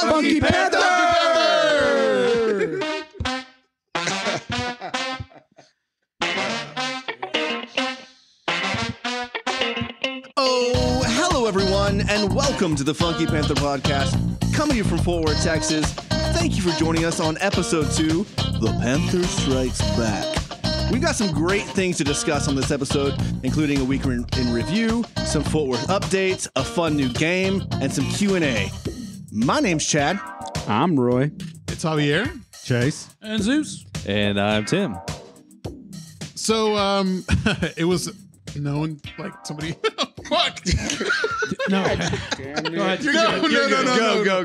Funky Panther! Oh, hello everyone, and welcome to the Funky Panther podcast, coming to you from Fort Worth, Texas. Thank you for joining us on episode 2, The Panther Strikes Back. We've got some great things to discuss on this episode, including a week in review, some Fort Worth updates, a fun new game, and some Q&A. My name's Chad. I'm Roy. It's Javier. Chase. And Zeus. And I'm Tim. So, it was known, like somebody. Fuck. No. Go ahead.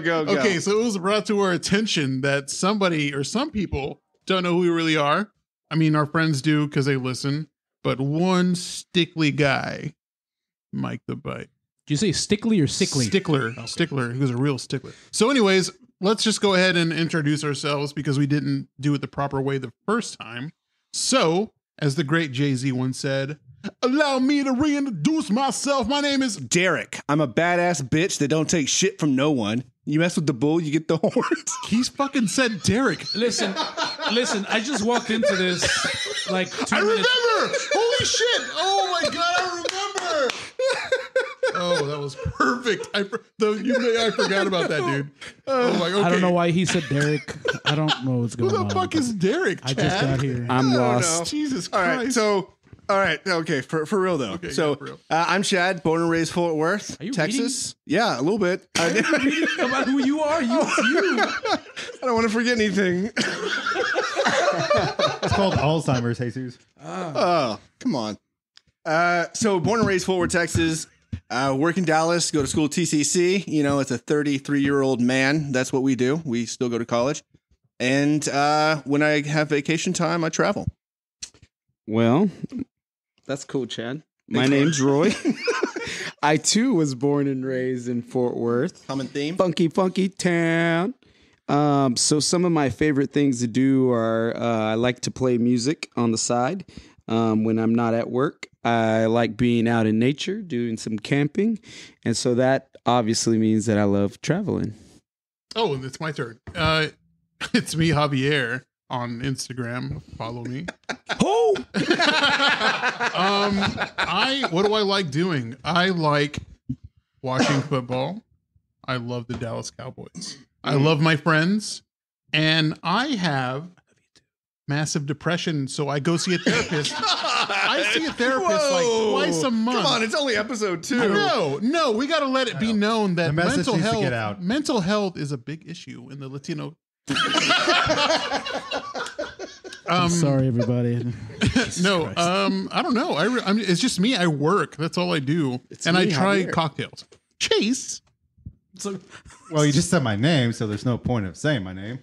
Go. Okay, so it was brought to our attention that somebody or some people don't know who we really are. I mean, our friends do because they listen, but one stickly guy, Mike the Bite. Did you say stickly or sickly? Stickler. Okay. Stickler. He was a real stickler. So anyways, let's just go ahead and introduce ourselves because we didn't do it the proper way the first time. So, as the great Jay-Z once said, allow me to reintroduce myself. My name is Derek. I'm a badass bitch that don't take shit from no one. You mess with the bull, you get the horns. He's fucking said Derek. Listen, I just walked into this like 2 I minutes. remember. Holy shit. Oh my God, I remember. Oh, that was perfect. I forgot about that, dude. Oh my God. Okay. I don't know why he said Derek. I don't know what's going on. Who the fuck is Derek, I Chad? just got here. I'm lost. Jesus All Christ. right, okay, for real though. Okay, so yeah, for real. I'm Chad, born and raised Fort Worth, Are you Texas. Yeah, a little bit. Are you reading about who you are? You. I don't want to forget anything. It's called Alzheimer's, Jesus. Oh, come on. So born and raised Fort Worth, Texas. Work in Dallas, go to school at TCC. You know, it's a 33-year-old man. That's what we do. We still go to college. And when I have vacation time, I travel. Well, that's cool, Chad. My name's Roy. I, too, was born and raised in Fort Worth. Common theme. Funky town. So some of my favorite things to do are I like to play music on the side when I'm not at work. I like being out in nature, doing some camping. And so that obviously means that I love traveling. Oh, and it's my turn. It's me, Javier, on Instagram. Follow me. Oh! What do I like doing? I like watching football. I love the Dallas Cowboys. I love my friends. And I have massive depression, so I go see a therapist. I see a therapist like twice a month. Come on, it's only episode 2. No, we got to let it be known that The message needs to get out. mental health is a big issue in the Latino. I'm sorry, everybody. No, I don't know. I mean, it's just me. I work. That's all I do, and I try cocktails. Chase. So, Well, you just said my name, so there's no point of saying my name.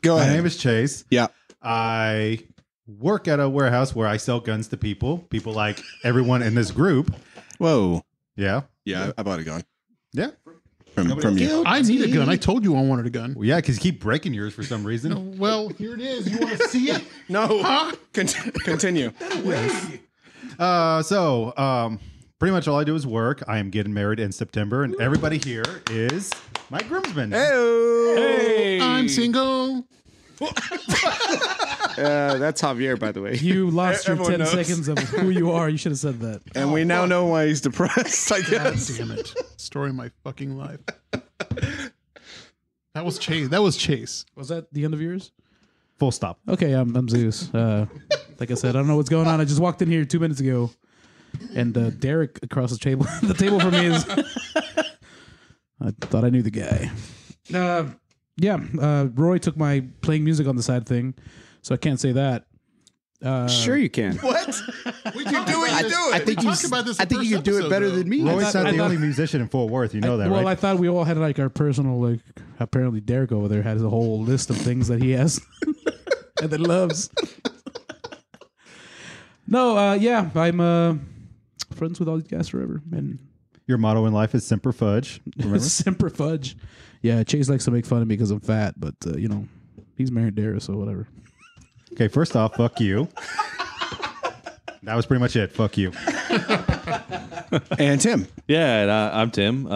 Go ahead. My name is Chase. Yeah. I work at a warehouse where I sell guns to people like everyone in this group. Whoa. Yeah. Yeah, I bought a gun. Yeah. From you. I need a gun. I told you I wanted a gun. Well, yeah, because you keep breaking yours for some reason. Well, here it is. You want to see it? No. Huh? Continue. Pretty much all I do is work. I am getting married in September, and everybody here is my groomsmen. Hey. I'm single. That's Javier, by the way. you lost your 10 Everyone knows. seconds of who you are. You should have said that. And we now know why he's depressed, I God guess. damn it. Story of my fucking life. That was Chase. Was that the end of yours? Full stop. Okay, I'm Zeus. Like I said, I don't know what's going on. I just walked in here 2 minutes ago, and Derek across the table, the table for me is. I thought I knew the guy. Roy took my playing music on the side thing, so I can't say that. Sure you can. What? You do it, you do it. I think talked about this I think the you first can do it episode, better though. than me. Roy's not I the thought- only musician in Fort Worth. You know that, Well, right? I thought we all had like our personal, like, apparently Derek over there has a whole list of things that he has and that loves. No, I'm friends with all these guys forever. And Your motto in life is Semper Fudge. Remember? Semper Fudge. Yeah, Chase likes to make fun of me because I'm fat, but, he's married to Dara, so whatever. Okay, first off, fuck you. That was pretty much it. Fuck you. And Tim. Yeah, and I'm Tim.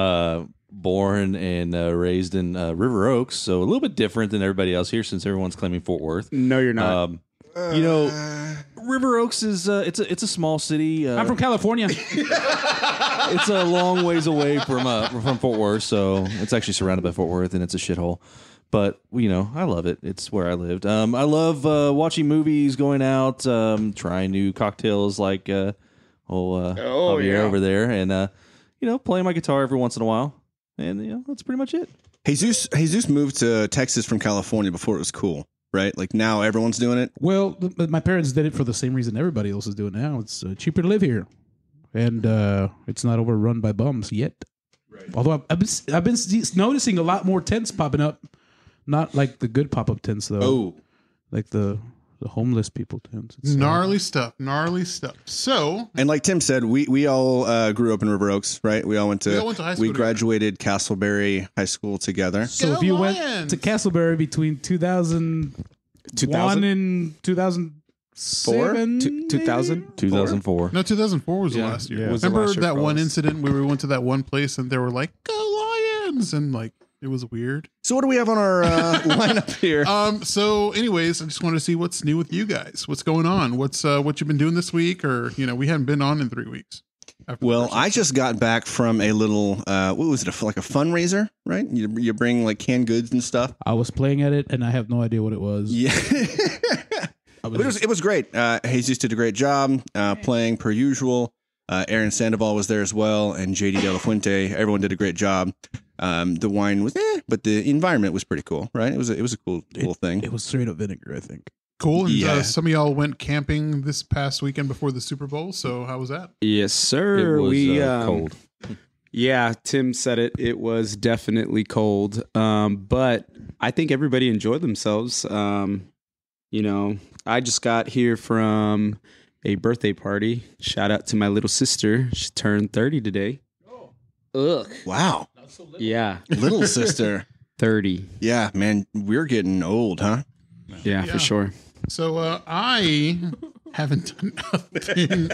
born and raised in River Oaks, so a little bit different than everybody else here since everyone's claiming Fort Worth. No, you're not. You know, River Oaks is it's a small city. I'm from California. It's a long ways away from Fort Worth, so it's actually surrounded by Fort Worth, and it's a shithole. But you know, I love it. It's where I lived. I love watching movies, going out, trying new cocktails like Javier over there, and you know, playing my guitar every once in a while. And you know, that's pretty much it. Jesus moved to Texas from California before it was cool, right? Like now everyone's doing it. Well, my parents did it for the same reason everybody else is doing it now. It's cheaper to live here, and it's not overrun by bums yet. Right. Although I've been noticing a lot more tents popping up, not like the good pop up tents though. Oh, like the homeless people tents. It's gnarly stuff. So, and like Tim said, we all grew up in River Oaks, right? We all went to high school we graduated Castleberry High School together. So if you went to Castleberry between 2001 and 2007, 2000? 2004. No, 2004 was the last year. Yeah. Was the Remember last year that for one us. incident where we went to that one place and they were like, "Go Lions!" and like it was weird. So what do we have on our lineup here? So, anyways, I just wanted to see what's new with you guys. What's going on? What's what you've been doing this week? Or we hadn't been on in 3 weeks. Well, I just got back from a little, what was it, like a fundraiser, right? You bring like canned goods and stuff. I was playing at it and I have no idea what it was. Yeah. But it was great. Jesus did a great job playing per usual. Aaron Sandoval was there as well, and JD De La Fuente. Everyone did a great job. The wine was, but the environment was pretty cool, right? It was a cool thing. It was straight up vinegar, I think. Cool. And Yeah. some of y'all went camping this past weekend before the Super Bowl. So how was that? Yes, sir. It was we cold. Yeah, Tim said it. It was definitely cold. But I think everybody enjoyed themselves. I just got here from a birthday party. Shout out to my little sister. She turned 30 today. Ugh. Wow. Yeah, Little sister. 30. Yeah, man, we're getting old, huh? Yeah, Yeah. for sure. So I haven't done nothing.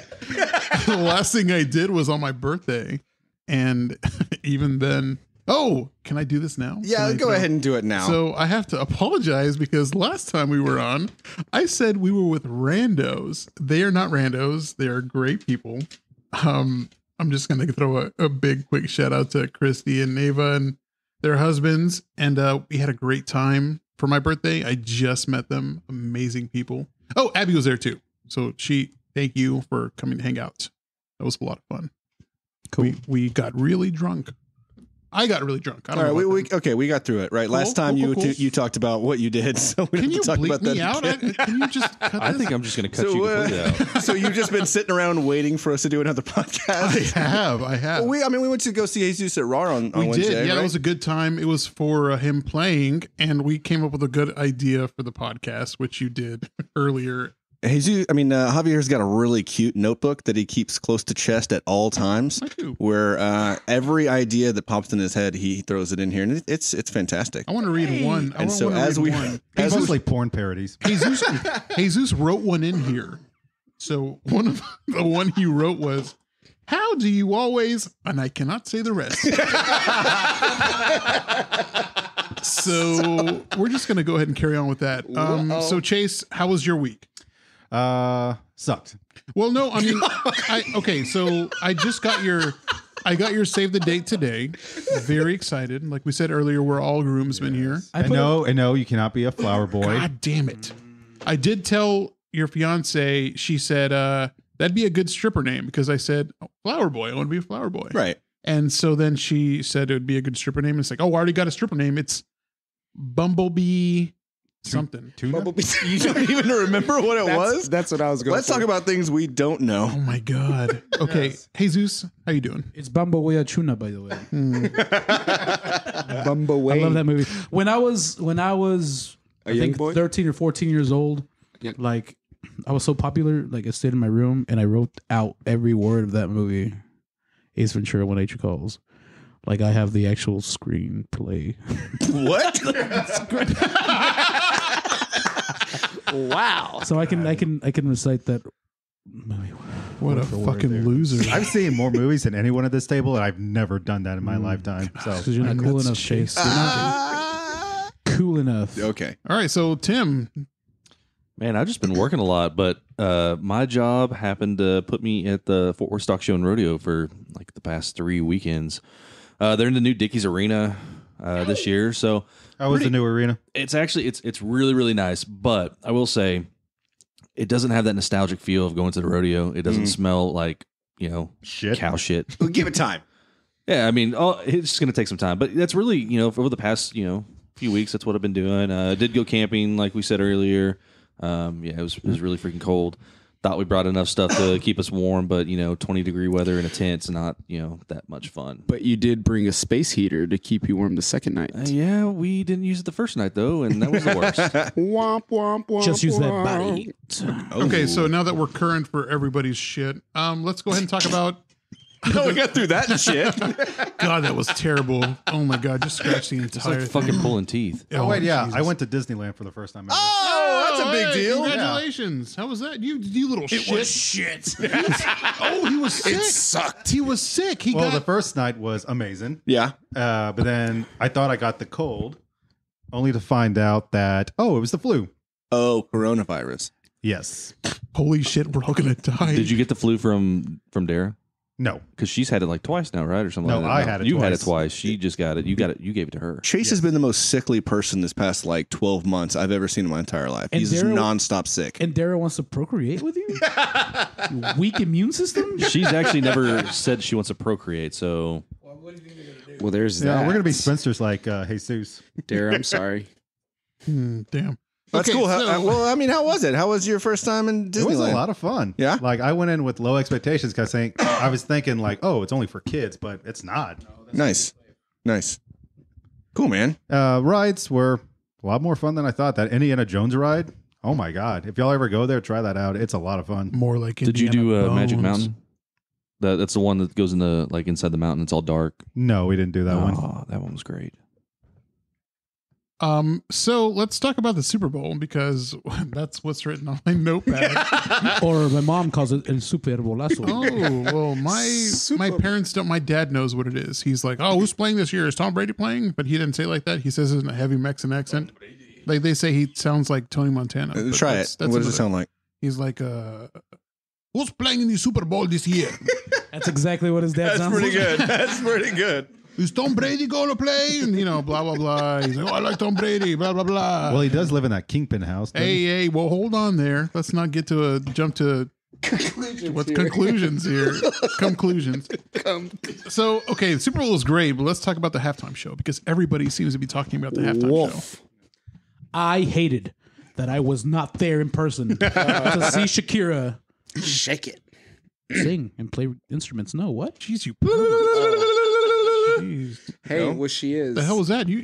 The last thing I did was on my birthday. And even then, can I do this now? Yeah, Can I go throw- ahead and do it now. So I have to apologize because last time we were on, I said we were with randos. They are not randos. They are great people. I'm just going to throw a big quick shout out to Christy and Neva and their husbands. And we had a great time for my birthday. I just met them. Amazing people. Oh, Abby was there too. So thank you for coming to hang out. That was a lot of fun. Cool. We got really drunk. I got really drunk. I All don't right, know. we got through it, right? Last time cool. you talked about what you did, so we Can don't you have to talk bleep about that me out? again. Can you just cut I this? think I'm just going to cut you completely out. So you've just been sitting around waiting for us to do another podcast. I have. Well, we went to go see Jesus at Raw on We Wednesday. did. Yeah, right? it was a good time. It was for him playing, and we came up with a good idea for the podcast, which you did earlier. Javier's got a really cute notebook that he keeps close to chest at all times. I do. Where every idea that pops in his head, he throws it in here, and it's fantastic. I want to read one. And so as we It's mostly porn parodies. Jesus wrote one in here. So one of the one he wrote was, "How do you always?" And I cannot say the rest. So we're just gonna go ahead and carry on with that. So Chase, how was your week? Sucked. Well, no, I mean, so I just got your save the date today. Very excited. Like we said earlier, we're all groomsmen here. I know you cannot be a flower boy. God damn it. I did tell your fiance, she said, that'd be a good stripper name because I said, flower boy. I want to be a flower boy. Right. And so then she said it would be a good stripper name. It's like, I already got a stripper name. It's Bumblebee something. Tuna? You don't even remember what it was? That's what I was going Let's talk about things we don't know. Oh my God. Okay. Jesus, how you doing? It's Bumblebee Tuna, by the way. Bumblebee. I love that movie. When I was A young boy? 13 or 14 years old, Yeah. like I was so popular, like I stayed in my room and I wrote out every word of that movie. Ace Ventura: When Nature Calls. Like I have the actual screenplay. What? Wow. So I can recite that movie What a fucking loser. I've seen more movies than anyone at this table, and I've never done that in my lifetime. So Because you're not cool enough, Chase. You're not cool enough. Okay. All right, so Tim, Man, I've just been working a lot, but my job happened to put me at the Fort Worth Stock Show and Rodeo for like the past 3 weekends. They're in the new Dickies Arena this year, so how was the new arena? it's actually it's really really nice. But I will say, it doesn't have that nostalgic feel of going to the rodeo. It doesn't smell like Shit. cow shit. Well, give it time. Yeah, I mean, it's just going to take some time, but that's really, over the past, few weeks, that's what I've been doing. I did go camping, like we said earlier. It was really freaking cold. Thought we brought enough stuff to keep us warm, but 20-degree weather in a tent's not, that much fun. But you did bring a space heater to keep you warm the second night. Yeah, we didn't use it the first night though, and that was the worst. Womp, womp, womp, Just use that womp. body heat. okay, so now that we're current for everybody's shit, let's go ahead and talk about. We got through that shit. God, that was terrible. Oh my God, just scratch the It's entire like fucking pulling teeth. Oh, wait, yeah. Jesus. I went to Disneyland for the first time ever. Oh, that's a big hey, deal. Congratulations. How was that? You little shit. shit. Oh, he was sick. It sucked. He was sick. He Well, got the first night was amazing. Yeah. But then I thought I got the cold, only to find out that, it was the flu. Oh, coronavirus. Yes. holy shit. We're all gonna die. Did you get the flu from Dara? No. Because she's had it like twice now, right, or something? No, like that. I had it You had it twice. twice. She just got it. You got it. You gave it to her. Chase has been the most sickly person this past like 12 months I've ever seen in my entire life. And He's just Daryl- nonstop sick. And Dara wants to procreate with you? You weak immune system? She's actually never said she wants to procreate, so Well, there's Yeah, that. we're going to be spinsters like Jesus. Dare, I'm sorry. Damn. That's Okay, cool. so- Well, I mean, how was it? How was your first time in Disneyland? It was a lot of fun. Yeah? Like, I went in with low expectations because I was thinking, like, it's only for kids, but it's not. Nice. Cool, man. Rides were a lot more fun than I thought. That Indiana Jones ride, oh my God. If y'all ever go there, try that out. It's a lot of fun. More like did you Indiana do Magic Bones. Mountain? That's the one that goes in the like inside the mountain. It's all dark. No, we didn't do that one. Oh, that one was great. So let's talk about the Super Bowl because that's what's written on my notepad. Or my mom calls it El Super Bolazo. Oh, well, my parents don't. My dad knows what it is. He's like, "Oh, who's playing this year? Is Tom Brady playing?" But he didn't say it like that. He says it in a heavy Mexican accent. Like they say, he sounds like Tony Montana. but Try that's- it. that's What does it another- sound like? He's like, "Who's playing in the Super Bowl this year? That's exactly what his dad sounds like. That's pretty good. Is Tom Brady going to play?" And blah blah blah. He's like, "Oh, I like Tom Brady." Blah blah blah. Well, he does live in that Kingpin house. doesn't he? Hey, well, hold on there. Let's not get to jump to conclusions here. Conclusions. So, okay, the Super Bowl is great, but let's talk about the halftime show because everybody seems to be talking about the halftime show. I hated that I was not there in person to see Shakira Shake it. sing and play instruments. No, what? Jeez, you. Jeez. Hey, what she is. The hell was that? You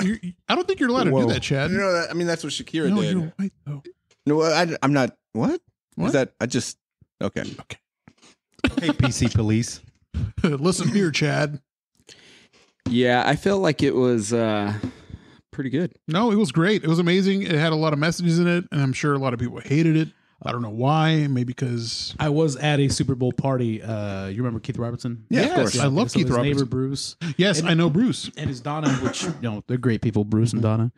I don't think you're allowed to do that, Chad. No, I mean, that's what Shakira No, did. you're right, though. No, I'm not. What? What? Is that? I just. Okay. Hey, PC police. Listen here, Chad. Yeah, I felt like it was pretty good. No, it was great. It was amazing. It had a lot of messages in it, and I'm sure a lot of people hated it. I don't know why. Maybe because I was at a Super Bowl party. You remember Keith Robertson? Yeah, of course. I love So Keith his neighbor Robertson. Bruce Yes, I know Bruce. and his Donna, which they're great people, Bruce and Donna.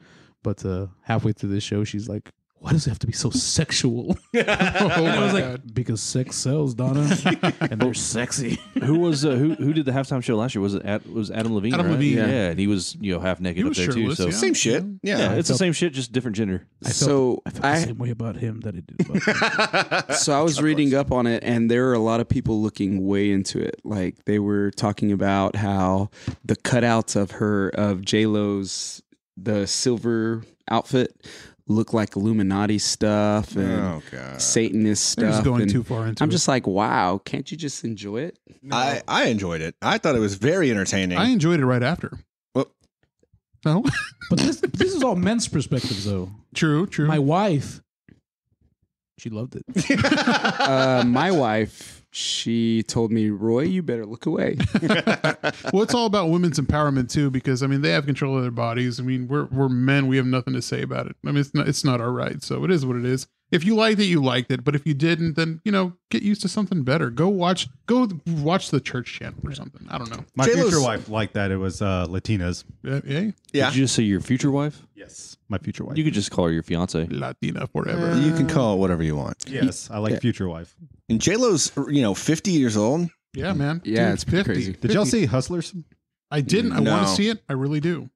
But halfway through this show, she's like, "Why does it have to be so sexual?" Oh And I my was like, God. "Because sex sells, Donna, and they're sexy." Who was who did the halftime show last year? Was it was Adam Levine? Adam right? Levine. Yeah, and he was half naked He up was there shirtless, too. So yeah. Same shit. yeah, Yeah. it's the same shit, just different gender. So I felt the same way about him that it did about me. So I was reading up on it, and there were a lot of people looking way into it. Like they were talking about how the cutouts of J-Lo's the silver outfit look like Illuminati stuff and Oh god. Satanist They're stuff. just going and too far into I'm it. just like, wow, can't you just enjoy it? I enjoyed it. I thought it was very entertaining. I enjoyed it right after. Well- No, But this is all men's perspectives, though. true. My wife, she loved it. My wife, she told me, Roy, you better look away. Well, it's all about women's empowerment too, because I mean they have control of their bodies. I mean we're men, we have nothing to say about it. I mean it's not our right, so it is what it is. if you liked it, you liked it. But if you didn't, then get used to something better. Go watch the church channel or something. I don't know. My J-Lo's- future wife liked that. It was Latinas. Yeah, Did you just say your future wife? Yes, my future wife. You could just call her your fiance. Latina forever. You can call it whatever you want. Yes, I like future wife. And J-Lo's, 50 years old. Yeah, man. Yeah, Dude, it's pretty 50. crazy. Did y'all see Hustlers? I didn't. I want No. to see it. I really do.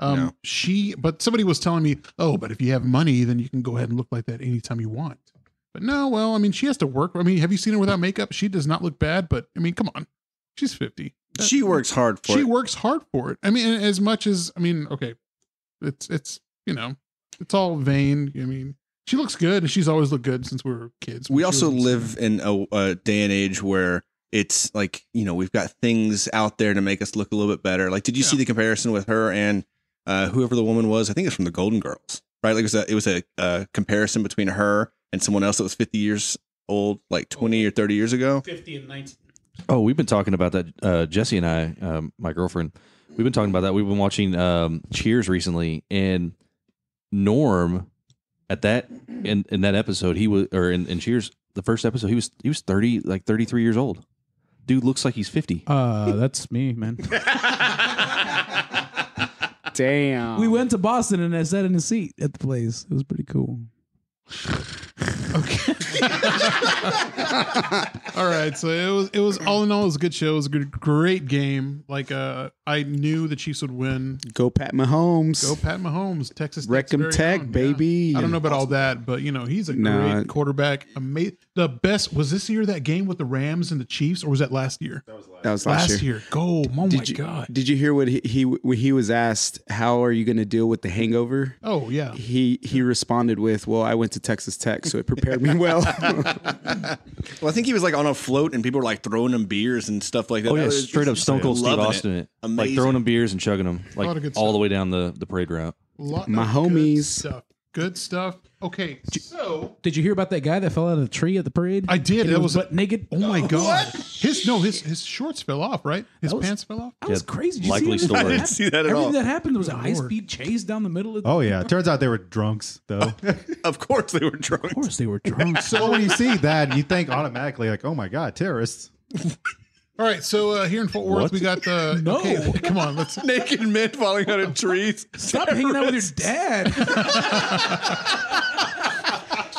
No. But somebody was telling me, oh, but if you have money, then you can go ahead and look like that anytime you want. But no, well, I mean, she has to work. I mean, have you seen her without makeup? She does not look bad, but I mean, come on. She's 50. She works hard for She it. works hard for it. I mean, as much as, okay, it's it's all vain. I mean, she looks good, and she's always looked good since we were kids. We She also was- live in a day and age where it's like, we've got things out there to make us look a little bit better. Like, did you see the comparison with her and whoever the woman was? I think it's from the Golden Girls, right? Like it was a comparison between her and someone else that was 50 years old, like 20 or 30 years ago. 50 and 19. Oh, we've been talking about that. Jesse and I, my girlfriend, we've been talking about that. We've been watching Cheers recently, and Norm at that in that episode, he was, or in Cheers, the first episode, he was 30, like 33 years old. Dude looks like he's 50. That's me, man. Damn. We went to Boston and I sat in a seat at the place. It was pretty cool. All right, so it was all in all, it was a good show. It was a great game. Like I knew the Chiefs would win. Go Pat Mahomes. Go Pat Mahomes, Texas Tech's Wreck 'em very Tech, own. baby. Yeah. I don't know about all that, but he's a Nah. great quarterback. The best was this year, that game with the Rams and the Chiefs, or was that last year? That was last year. Go! Oh my Did you, god! Did you hear what he was asked? How are you going to deal with the hangover? Oh yeah. He responded with, "Well, I went to Texas Tech, so it prepared me well." Well, I think he was like on a float and people were like throwing him beers and stuff like that. Oh yeah, That was straight up just Stone Cold Steve loving Austin it. Like Amazing. throwing them beers and chugging them like lot of good all stuff. the way down the parade route. My homies. Good stuff. Okay, so Did you hear about that guy that fell out of the tree at the parade? I did. And That he was butt naked. Oh my god! His shorts fell off. Right, his That was- pants fell off. That was Yeah, crazy. Did you likely see story. everything I didn't see that at everything all. that happened? There was a high Lord. speed chase down the middle of the Oh yeah, turns out they were drunks though. Of course they were drunk. Of course, they were drunk. So when you see that, you think automatically like, oh my god, terrorists. All right, so here in Fort Worth, What? we got the. No. Okay, come on, let's. Naked men falling out of trees. Stop hanging out with your dad.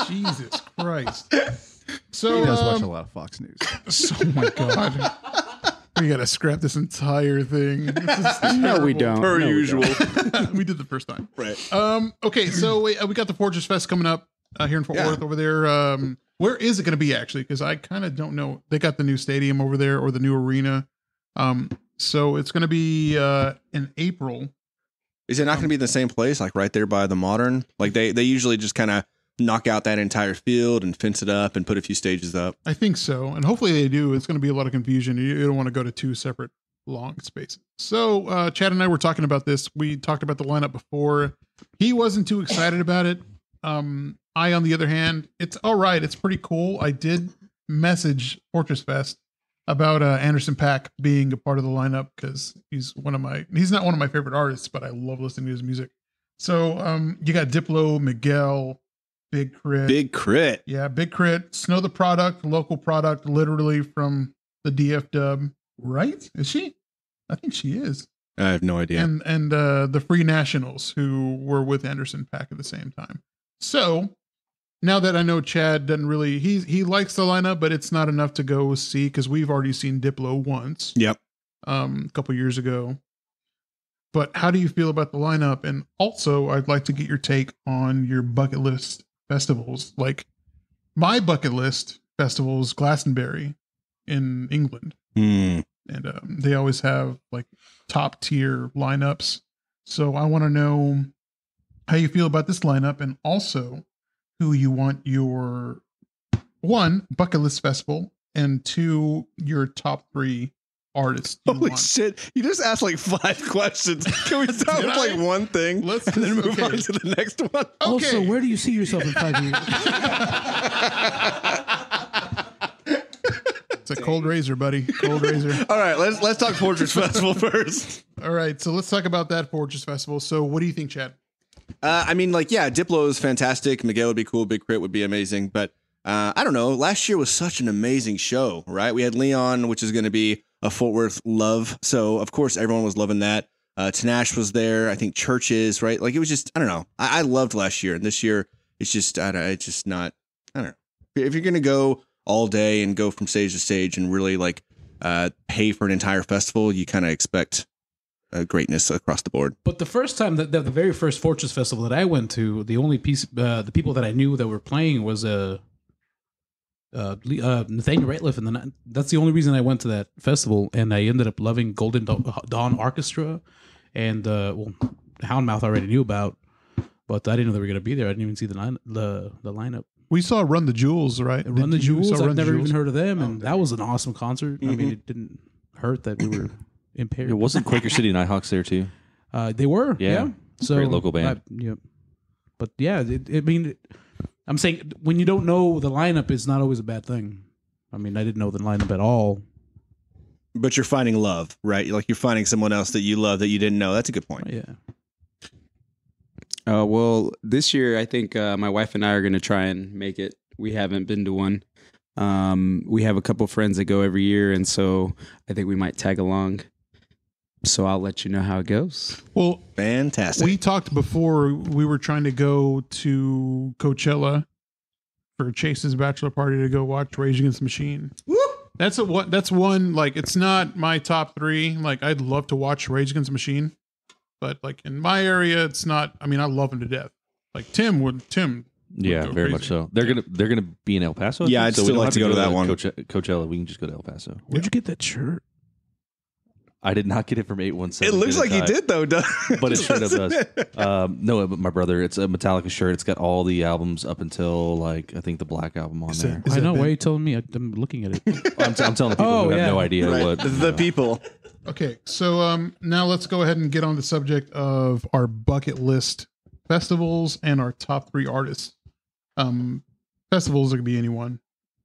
Jesus Christ. So, He does watch a lot of Fox News. oh my god, we gotta scrap this entire thing. This is No, we terrible. don't. Per No, we usual. don't. We did the first time. Right. Okay, so we got the Fortress Fest coming up here in Fort Yeah. Worth over there. Where is it going to be actually? Because I kind of don't know. They got the new stadium over there or the new arena. So it's going to be in April. Is it not going to be the same place, like right there by the Modern? Like they usually just kind of knock out that entire field and fence it up and put a few stages up. I think so, and hopefully they do. It's going to be a lot of confusion. You don't want to go to two separate long spaces. So Chad and I were talking about this. We talked about the lineup before. He wasn't too excited about it. I, on the other hand, it's all right. It's pretty cool. I did message Fortress Fest about Anderson .Paak being a part of the lineup because he's not one of my favorite artists, but I love listening to his music. So you got Diplo, Miguel, Big Crit. Big Crit. Yeah, Big Crit. Snow the Product, local product, literally from the DF Dub. Right? Is she? I think she is. I have no idea. And the Free Nationals, who were with Anderson .Paak at the same time. So now that I know Chad doesn't really, he likes the lineup, but it's not enough to go see because we've already seen Diplo once. Yep. A couple years ago. But how do you feel about the lineup? And also, I'd like to get your take on your bucket list festivals. Like my bucket list festival is Glastonbury in England. Hmm. And they always have like top tier lineups. So I want to know how you feel about this lineup and also who you want your one bucket list festival and two your top three artists. You Holy want. shit. You just asked like 5 questions. Can we start with like one thing Let's and then move okay. on to the next one? Also, Okay. where do you see yourself in 5 years? It's a cold razor, buddy. Cold razor. All right, let's talk Fortress Festival first. All right, so let's talk about that Fortress Festival. So what do you think, Chad? I mean, like, yeah, Diplo is fantastic. Miguel would be cool. Big Crit would be amazing. But I don't know. Last year was such an amazing show, right? We had Leon, which is going to be a Fort Worth love. So, of course, everyone was loving that. Tanash was there. I think Churches, right? Like, it was just, I don't know. I loved last year. And this year, it's just, it's just not, I don't know. If you're going to go all day and go from stage to stage and really, like, pay for an entire festival, you kind of expect greatness across the board. But the first time that the very first Fortress Festival that I went to, the only piece, the people that I knew that were playing was Nathaniel Rateliff, and that's the only reason I went to that festival. And I ended up loving Golden Dawn Orchestra, and Houndmouth I already knew about, but I didn't know they were going to be there. I didn't even see the lineup. We saw Run the Jewels, right? Run the Jewels. I've never even heard of them, and okay. that was an awesome concert. Mm-hmm. I mean, it didn't hurt that we were impaired. It wasn't Quaker City Nighthawks there too. They were, Yeah. So Great local band. Yep. But yeah, I'm saying when you don't know the lineup, it's not always a bad thing. I mean, I didn't know the lineup at all. But you're finding love, right? Like, you're finding someone else that you love that you didn't know. That's a good point. Yeah. Well, this year I think my wife and I are going to try and make it. We haven't been to one. We have a couple friends that go every year, and so I think we might tag along. So I'll let you know how it goes. Well, Fantastic. we talked before we were trying to go to Coachella for Chase's bachelor party to go watch Rage Against the Machine. That's one, like, it's not my top 3. Like, I'd love to watch Rage Against the Machine, but like in my area, it's not. I mean, I love them to death. Like Tim would Yeah, go very crazy. much so. They're gonna be in El Paso. I Yeah, think, I'd so we still don't like have to go to that one. Coachella. We can just go to El Paso. Where'd you get that shirt? I did not get it from 817. it looks like you did, though, does But it straight up does. No, but my brother, it's a Metallica shirt. It's got all the albums up until, like, I think the Black Album on there. Is I that know. Why Ben? are you telling me? I'm looking at it. I'm telling the people who have no idea Right. what. The people. Okay, so now let's go ahead and get on the subject of our bucket list festivals and our top 3 artists. Festivals, it could be anyone.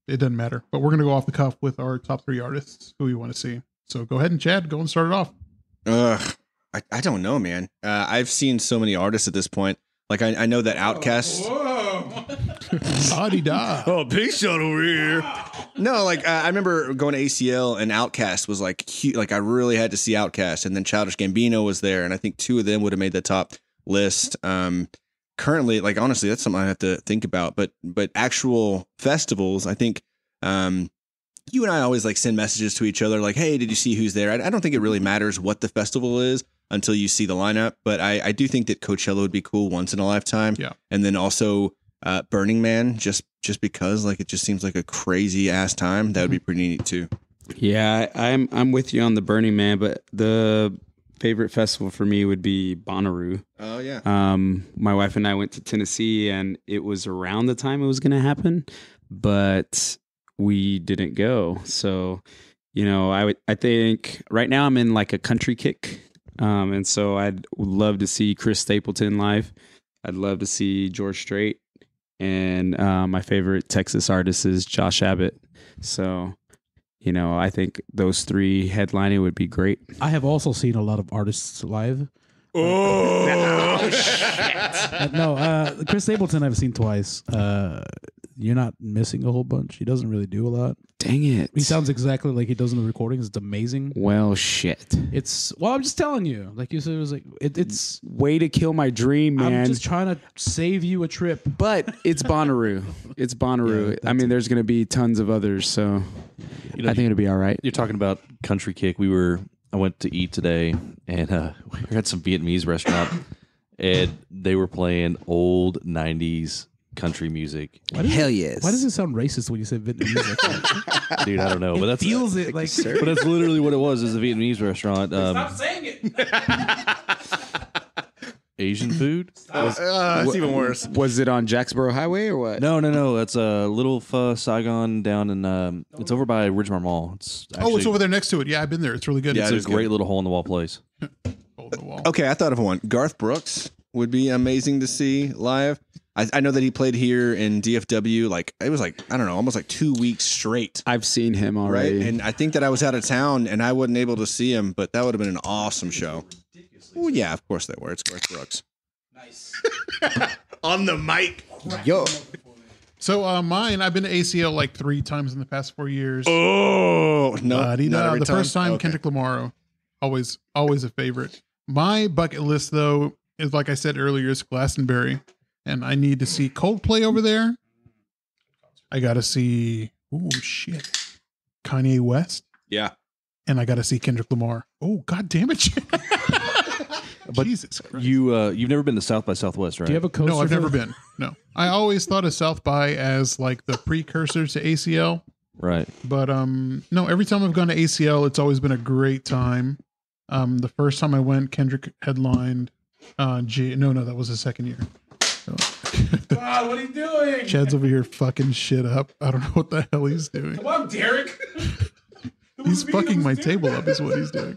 It doesn't matter. But we're going to go off the cuff with our top 3 artists who we want to see. So go ahead and Chad, go and start it off. I don't know, man. I've seen so many artists at this point. Like, I know that Outkast. Adi-da. Oh, big shot over here. No, like, I remember going to ACL and Outkast was like huge. Like, I really had to see Outkast, and then Childish Gambino was there, and I think 2 of them would have made the top list. Currently, like, honestly, that's something I have to think about. But actual festivals, I think you and I always like send messages to each other like, hey, did you see who's there? I don't think it really matters what the festival is until you see the lineup. But I do think that Coachella would be cool once in a lifetime. Yeah. And then also Burning Man, just because like it just seems like a crazy ass time. That would be pretty neat too. Yeah, I'm with you on the Burning Man, but the favorite festival for me would be Bonnaroo. Oh yeah. My wife and I went to Tennessee, and it was around the time it was going to happen, but we didn't go. So, I think right now I'm in like a country kick. And so I'd love to see Chris Stapleton live. I'd love to see George Strait. And my favorite Texas artist is Josh Abbott. So, I think those 3 headlining would be great. I have also seen a lot of artists live. Oh shit. No, Chris Stapleton I've seen twice. You're not missing a whole bunch. He doesn't really do a lot. Dang it. He sounds exactly like he does in the recordings. It's amazing. Well, shit. I'm just telling you. Like you said, it was like it's. Way to kill my dream, man. I'm just trying to save you a trip. But it's Bonnaroo. It's Bonnaroo. I mean, there's going to be tons of others, so I think it'll be all right. You're talking about country kick. I went to eat today, and we had some Vietnamese restaurant, and they were playing old 90s country music. Hell yes. Why does it sound racist when you say Vietnamese? Dude, I don't know, but that's Feels it like. but that's literally what it was. Is a Vietnamese restaurant. Stop saying it. Asian food? It's even worse. Was it on Jacksboro Highway or what? No. That's a Little Pho Saigon down in. It's over by Ridgemar Mall. It's It's over there next to it. Yeah, I've been there. It's really good. Yeah, It's it It's is a great little hole in the wall place. hole in the wall. Okay, I thought of one. Garth Brooks would be amazing to see live. I know that he played here in DFW. Like, it was like, I don't know, almost like 2 weeks straight. I've seen him Right. already. And I think that I was out of town and I wasn't able to see him, but that would have been an awesome show. Oh, yeah, of course they were. It's Garth Brooks. Nice. On the mic. Yo. So mine, I've been to ACL like 3 times in the past 4 years. Oh no! Not every The time? first time, Okay. Kendrick Lamar, always a favorite. My bucket list, though, is like I said earlier, is Glastonbury, and I need to see Coldplay over there. I got to see, Kanye West, Yeah. and I got to see Kendrick Lamar. Oh, God damn it! Jesus Christ. You've never been to South by Southwest, right? Do you have a coaster? No, I've for never the- been. No, I always thought of South by as like the precursor to ACL. Right. But no, every time I've gone to ACL, it's always been a great time. The first time I went, Kendrick headlined. That was the second year. God, what are you doing? Chad's over here fucking shit up. I don't know what the hell he's doing. Come on, Derek. He's fucking my table up is what he's doing.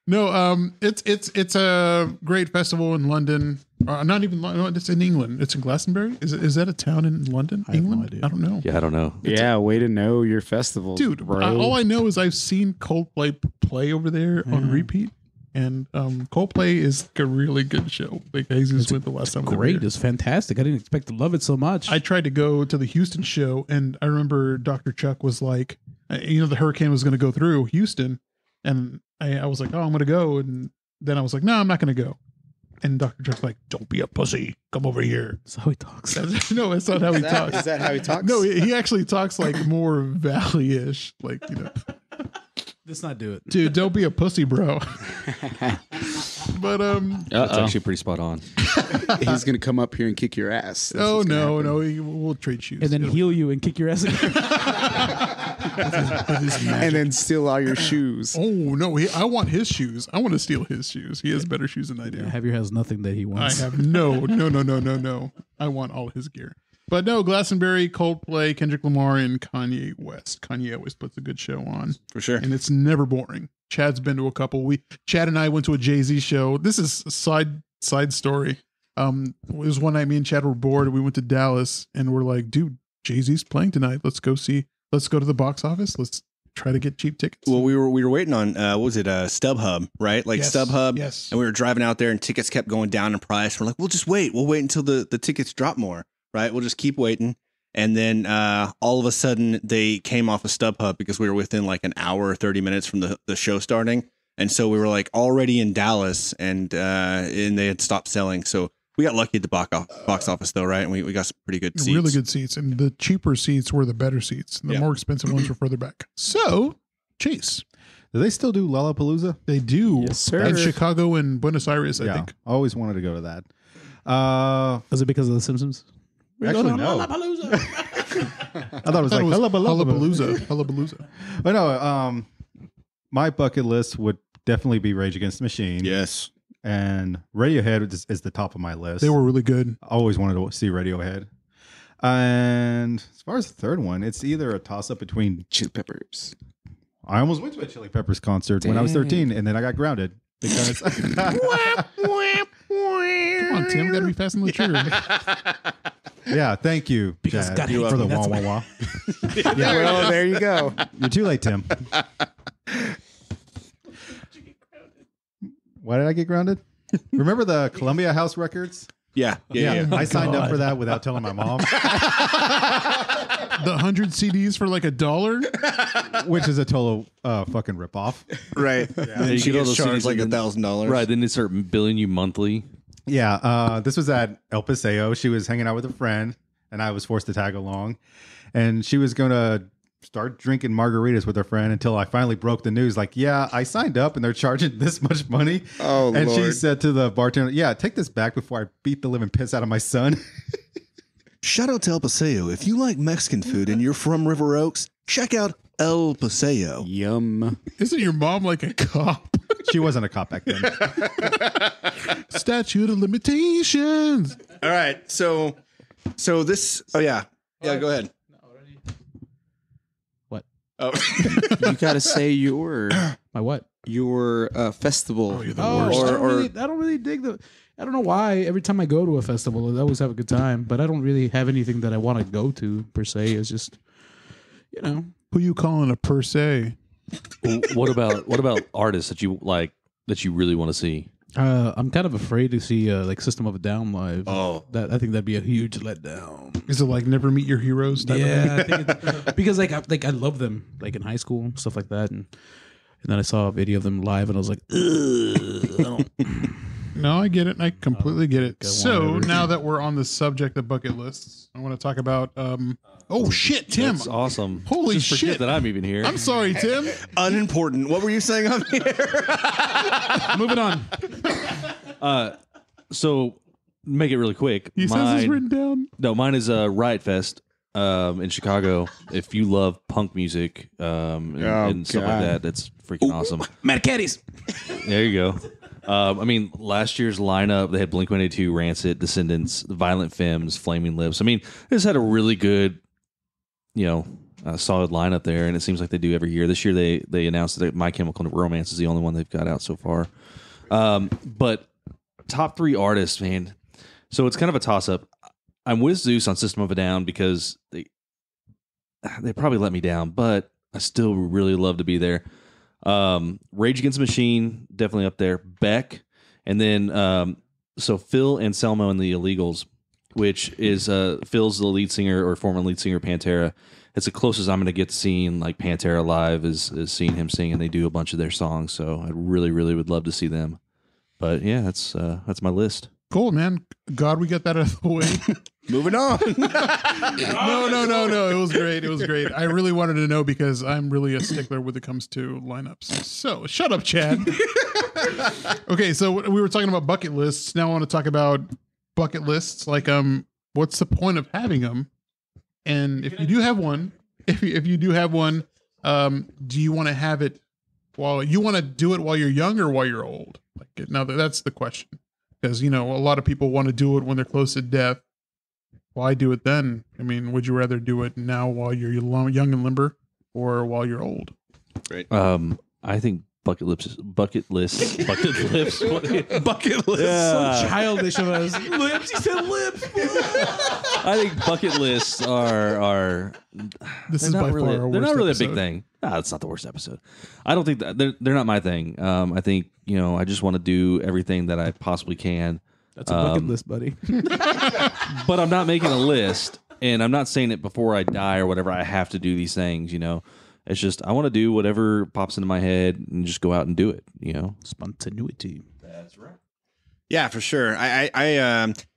No, it's a great festival in London. Not even no, it's in England. It's in Glastonbury. Is that a town in London? I have no England? idea. I don't know. Yeah, I don't know. Yeah, way to know your festival, Dude, bro. all I know is I've seen Coldplay play over there on repeat, and Coldplay is like a really good show. Like Jesus went the last time. they were Great. here. It's fantastic. I didn't expect to love it so much. I tried to go to the Houston show, and I remember Dr. Chuck was like, the hurricane was going to go through Houston, and I was like, oh, I'm going to go, and then I was like, no, I'm not going to go. And Dr. Chuck's like, don't be a pussy. Come over here. That's how he talks. No, that's not how he talks. Is that how he talks? No, he actually talks like more Valley-ish. Like, Let's not do it. dude, don't be a pussy, bro. But That's actually pretty spot on. He's gonna come up here and kick your ass. That's oh what's gonna no, happen. no, we'll trade shoes. And then heal you and kick your ass again. And then steal all your shoes. oh no, I want his shoes. I want to steal his shoes. He has better shoes than I do. Javier has nothing that he I wants. have no. I want all his gear. But no, Glastonbury, Coldplay, Kendrick Lamar, and Kanye West. Kanye always puts a good show on, For sure. and it's never boring. Chad's been to a couple. Chad and I went to a Jay-Z show. This is a side story. It was one night me and Chad were bored, and we went to Dallas, and we're like, dude, Jay-Z's playing tonight. Let's go to the box office. Let's try to get cheap tickets. Well, we were waiting on what was it, StubHub, right? Like Yes, StubHub. yes. And we were driving out there, and tickets kept going down in price. We're like, we'll just wait. We'll wait until the tickets drop more, right? We'll just keep waiting. And then all of a sudden, they came off of StubHub because we were within like an hour or 30 minutes from the show starting. And so we were like already in Dallas, and they had stopped selling. So we got lucky at the box office, though, right? And we got some pretty good seats. Really good seats, and the cheaper seats were the better seats. The Yeah. more expensive ones were further back. So, Chase, Do they still do Lollapalooza? they do. Yes, sir. In Chicago and Buenos Aires, I think. I always wanted to go to that. Was it because of The Simpsons? Actually, no. I thought it was like Hullabalooza. Hullabalooza. But no, my bucket list would definitely be Rage Against the Machine. Yes. And Radiohead is the top of my list. They were really good. I always wanted to see Radiohead. And as far as the third one, it's either a toss up between. Chili Peppers. I almost went to a Chili Peppers concert when I was 13, and then I got grounded because. Come on, Tim. Got to be fast and the trigger. Yeah, thank you, Because Chad, God for hates the me, wah that's wah why. wah. Well, there you go. You're too late, Tim. Why did I get grounded? Remember the Columbia House records? Yeah. I signed up for that without telling my mom, The 100 CDs for like $1. which is a total fucking ripoff. Right. And then You she get all gets those charged CDs like and then- $1,000. Right. Then they start billing you monthly. Yeah, this was at El Paseo. She was hanging out with a friend, and I was forced to tag along. And she was going to start drinking margaritas with her friend until I finally broke the news. Like, yeah, I signed up, and they're charging this much money. Oh, and she Lord. said to the bartender, yeah, take this back before I beat the living piss out of my son. Shout out to El Paseo. If you like Mexican food and you're from River Oaks, check out El Paseo. Yum. Isn't your mom like a cop? She wasn't a cop back then. Statute of limitations. All right. So this. Oh, yeah. Yeah, go ahead. What? Oh. You got to say your My what? festival. you're the Oh, worst. I don't really dig the. I don't know why. Every time I go to a festival, I always have a good time, but I don't really have anything that I want to go to per se. It's just, Who you calling a per se? What about artists that you like that you really want to see? I'm kind of afraid to see like System of a Down live. Oh. I think that'd be a huge letdown. Is it like Never Meet Your Heroes? Type of Yeah, I think because I love them like in high school and stuff like that, and then I saw a video of them live and I was like, ugh, I don't. No, I get it. I completely get it. Okay, So whatever. now that we're on the subject of bucket lists, I want to talk about. Oh shit, Tim! That's awesome. Holy Just forget shit. that I'm even here. I'm sorry, Tim. Unimportant. What were you saying on here? Moving on. So make it really quick. He says it's written down. No, mine is Riot Fest in Chicago. If you love punk music and stuff like God. that, that's freaking awesome. Medicatis. There you go. I mean, last year's lineup, they had Blink-182, Rancid, Descendants, Violent Femmes, Flaming Lips. I mean, they just had a really good, solid lineup there, and it seems like they do every year. This year, they announced that My Chemical Romance is the only one they've got out so far. But top 3 artists, man. So it's kind of a toss-up. I'm with Zeus on System of a Down because they probably let me down, but I still really love to be there. Rage Against the Machine, definitely up there. Beck, and then so Phil Anselmo and the Illegals, which is Phil's the lead singer or former lead singer of Pantera. It's the closest I'm going to get to seeing like Pantera live is seeing him sing, and they do a bunch of their songs. So I really, really would love to see them. But yeah, that's my list. Cool, man. God, we got that out of the way. Moving on. No. It was great. It was great. I really wanted to know because I'm really a stickler when it comes to lineups. So shut up, Chad. Okay, so we were talking about bucket lists. Now I want to talk about bucket lists. Like, what's the point of having them? And if you do have one, do you want to have it while you want to do it while you're young or while you're old? Like, now that's the question. Because, a lot of people want to do it when they're close to death. Why do it then? I mean, would you rather do it now while you're young and limber or while you're old? Great. I think bucket lists. Bucket list. Yeah. So childish of us. Lips. He said lips. I think bucket lists are. This They're is not by really, far our they're worst not really a episode. big thing. Nah, it's not the worst episode. I don't think that they're not my thing. I think I just want to do everything that I possibly can. That's a bucket list, buddy. But I'm not making a list, and I'm not saying it before I die or whatever. I have to do these things. It's just I want to do whatever pops into my head and just go out and do it. Spontaneity. Yeah, for sure. I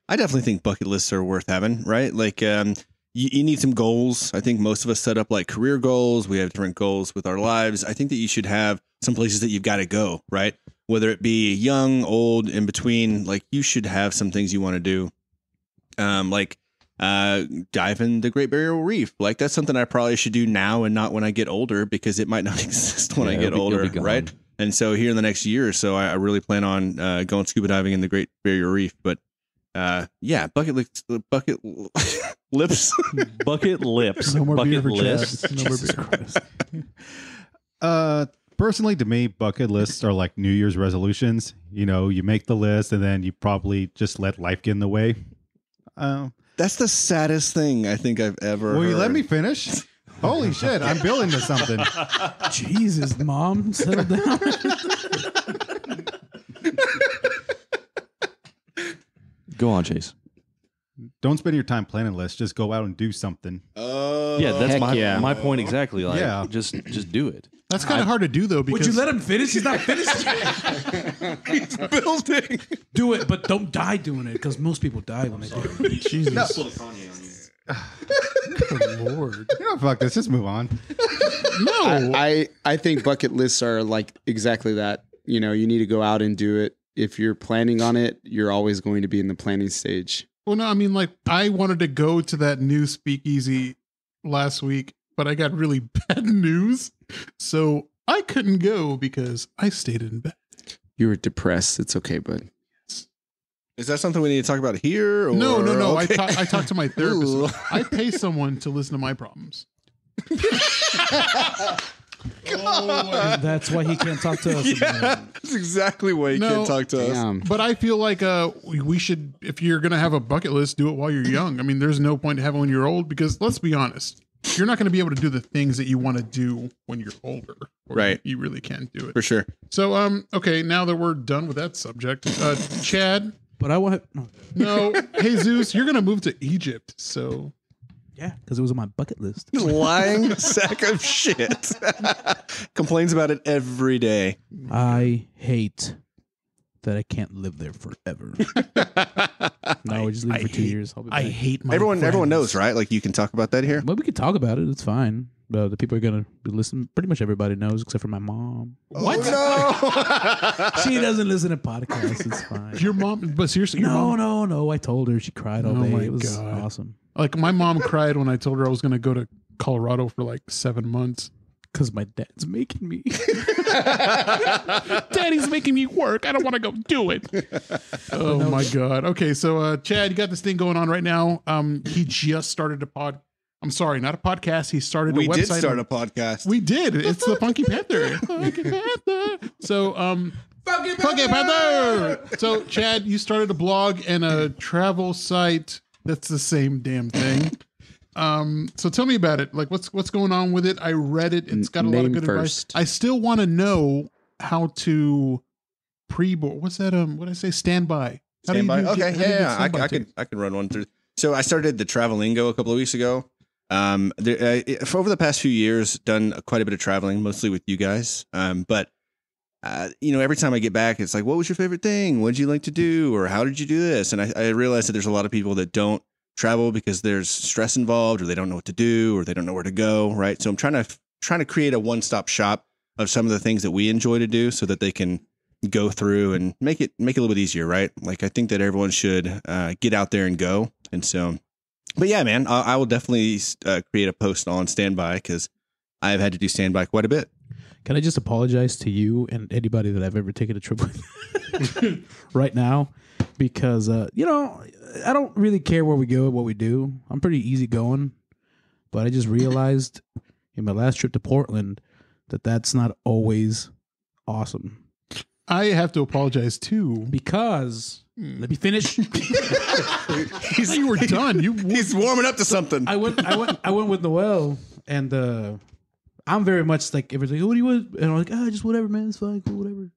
definitely think bucket lists are worth having, right? Like, you need some goals. I think most of us set up like career goals. We have different goals with our lives. I think that you should have some places that you've got to go, right? Whether it be young, old, in between, like you should have some things you want to do. Like dive in the Great Barrier Reef. Like that's something I probably should do now and not when I get older because it might not exist when I get older, right? And so here in the next year or so, I really plan on going scuba diving in the Great Barrier Reef. But yeah, bucket lips. Bucket lips. No more beer Bucket for Chad. lists. No more beer. Personally, to me, bucket lists are like New Year's resolutions. You make the list and then you probably just let life get in the way. That's the saddest thing I think I've ever Will heard. you let me finish? Holy shit, I'm building to something. Jesus, Mom, settle down. Go on, Chase. Don't spend your time planning lists. Just go out and do something. Oh, Yeah, that's Heck my point exactly. Like, Yeah. just do it. That's kind of hard to do though because Would you let him finish? He's not finished yet. he's building. Do it, but don't die doing it because most people die when they do it. Jesus. Good Lord. Fuck this. Just move on. No. I think bucket lists are like exactly that. You need to go out and do it. If you're planning on it, you're always going to be in the planning stage. Well, no, I mean, like, I wanted to go to that new speakeasy last week, but I got really bad news. So I couldn't go because I stayed in bed. You were depressed. It's okay, bud. Is that something we need to talk about here? Or? No. Okay. I talked to my therapist. Ooh. I pay someone to listen to my problems. And that's why he can't talk to us. Yeah, Again. that's exactly why you No. can't talk to us. Damn. But I feel like we should, if you're going to have a bucket list, do it while you're young. I mean, there's no point to have it when you're old because let's be honest. you're not going to be able to do the things that you want to do when you're older. Or Right. You really can't do it. For sure. So, okay, now that we're done with that subject, Chad, But I want no, Jesus, you're going to move to Egypt. So, yeah, because it was on my bucket list. Lying sack of shit. Complains about it every day. I hate that I can't live there forever. No, we're just leaving for 2 years. I'll be back. I hate my Everyone friends. knows, right? Like you can talk about that here. Well, we could talk about it. It's fine. But the people are gonna be listening. Pretty much everybody knows, except for my mom. What? She doesn't listen to podcasts. It's fine. Your mom, but seriously, your mom, No. I told her. She cried all Oh day. my It was God. awesome. like my mom cried when I told her I was going to go to Colorado for like 7 months. Because my dad's making me. Daddy's making me work. I don't want to go do it. Oh my God. Okay. So, Chad, you got this thing going on right now. He just started I'm sorry, not a podcast. He started We a website. did start a podcast. We did. It's the Funky Panther. Funky Panther. So, Funky Panther. So, Chad, you started a blog and a travel site. That's the same damn thing. So tell me about it. Like, what's going on with it? I read it. It's got a lot of Name good first. advice. I still want to know how to pre-board. What's that? What did I say? Standby. How do you Standby. do- Okay, how do you get yeah. standby I tickets? could run one through. So I started the Travelingo a couple of weeks ago. For over the past few years, done quite a bit of traveling, mostly with you guys. But every time I get back, it's like, what was your favorite thing? What did you like to do? Or how did you do this? And I realized that there's a lot of people that don't travel because there's stress involved, or they don't know what to do, or they don't know where to go. Right. So I'm trying to create a one-stop shop of some of the things that we enjoy to do, so that they can go through and make it a little bit easier. Right. Like, I think that everyone should get out there and go. And so, but yeah, man, I will definitely create a post on Standby, because I've had to do Standby quite a bit. Can I just apologize to you and anybody that I've ever taken a trip with right now? Because, I don't really care where we go, what we do. I'm pretty easygoing. But I just realized in my last trip to Portland that that's not always awesome. I have to apologize too. Because, let me finish. You were done. He's warming up to something. I went with Noel, and I'm very much like, everything, what do you want? And I'm like, just whatever, man, it's fine, cool, whatever.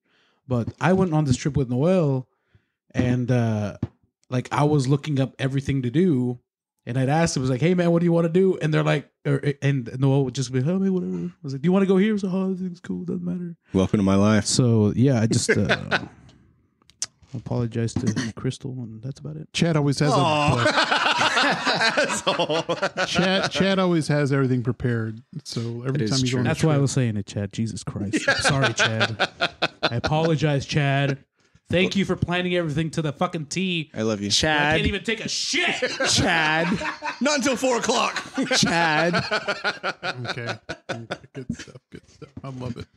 But I went on this trip with Noel, and I was looking up everything to do, and I'd asked him, I was like, hey man, what do you want to do? And they're like, and Noel would just be, oh man, whatever. I was like, do you want to go here? I was like, oh, everything's cool, doesn't matter. Welcome to my life. So yeah, I just apologize to Crystal, and that's about it. Chad always has Chad always has everything prepared. So every That time is you go true. on a That's why I trip- was saying it, Chad. Jesus Christ. I'm sorry, Chad. I apologize, Chad. Thank you for planning everything to the fucking T. I love you. I Chad. can't even take a shit. Chad. Not until 4:00. Chad. Okay. Good stuff. Good stuff. I love it.